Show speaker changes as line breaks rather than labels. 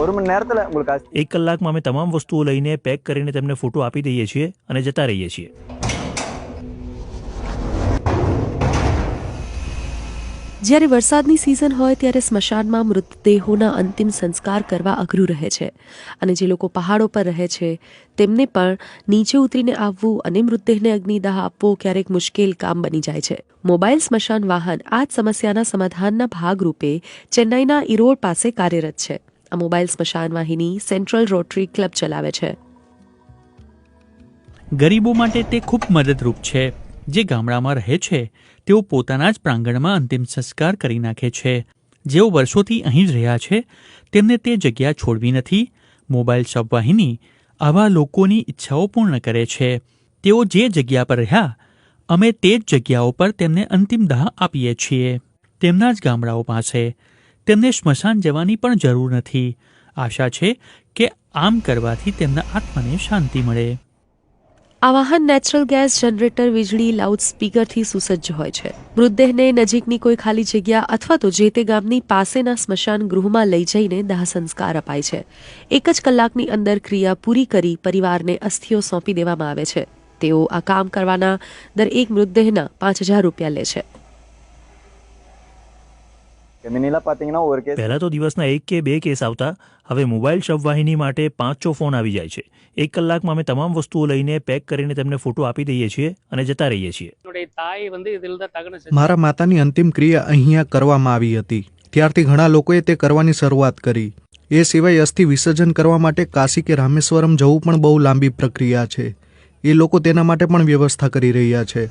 1 કલાકમાં અમે તમામ વસ્તુઓ લઈને પેક કરીને તેમને ફોટો આપી દઈએ છીએ અને જતા રહીએ છીએ.
જ્યારે વરસાદની સિઝન હોય ત્યારે સ્મશાનમાં મૃતદેહોના અંતિમ સંસ્કાર કરવા અઘરું રહે છે અને જે લોકો પહાડો પર રહે છે તેમને પણ નીચે ઉતરીને આવવું અને મૃતદેહને અગ્નિદાહ આપવો ક્યારેક મુશ્કેલ કામ બની જાય છે. મોબાઈલ સ્મશાન વાહન આ જ સમસ્યાના સમાધાનના ભાગરૂપે ચેન્નાઈના ઈરોડ પાસે કાર્યરત છે. આ મોબાઈલ સ્મશાન વાહિની સેન્ટ્રલ રોટરી ક્લબ ચલાવે છે.
ગરીબો માટે તે ખૂબ મદદરૂપ છે. જે ગામડામાં રહે છે તેઓ પોતાના જ પ્રાંગણમાં અંતિમ સંસ્કાર કરી નાખે છે. જેઓ વર્ષોથી અહીં જ રહ્યા છે તેમને તે જગ્યા છોડવી નથી. મોબાઈલ શબવાહિની આવા લોકોની ઈચ્છાઓ પૂર્ણ કરે છે. તેઓ જે જગ્યા પર રહ્યા અમે તે જ જગ્યાઓ પર તેમને અંતિમ દાહ આપીએ છીએ. તેમના જ ગામડાઓ પાસે તેમને સ્મશાન જવાની પણ જરૂર નથી. આશા છે કે આમ કરવાથી તેમના આત્માને શાંતિ મળે.
આ વાહન નેચરલ ગેસ જનરેટર, વીજળી, લાઉડ સ્પીકરથી સુસજ્જ હોય છે. મૃતદેહને નજીકની કોઈ ખાલી જગ્યા અથવા તો જે તે ગામની પાસેના સ્મશાન ગૃહમાં લઈ જઈને દાહ સંસ્કાર અપાય છે. 1 જ કલાકની અંદર ક્રિયા પૂરી કરી પરિવારને અસ્થિઓ સોંપી દેવામાં આવે છે. તેઓ આ કામ કરવાના દર એક મૃતદેહના 5,000 રૂપિયા લે છે.
પહેલા તો દિવસના 1 કે 2 કેસ આવતા, હવે મોબાઈલ શબવાહિની માટે 5 ફોન આવી જાય છે. 1 કલાકમાં અમે તમામ વસ્તુઓ લઈને પેક કરીને તેમને ફોટો આપી દઈએ છીએ અને જતા રહીએ છીએ.
મારા માતાની અંતિમ ક્રિયા અહીંયા કરવામાં આવી હતી. ત્યારથી ઘણા લોકોએ તે કરવાની શરૂઆત કરી. એ સિવાય અસ્થિ વિસર્જન કરવા માટે કાશી કે રામેશ્વરમ જવું પણ બહુ લાંબી પ્રક્રિયા છે. એ લોકો તેના માટે પણ વ્યવસ્થા કરી રહ્યા છે.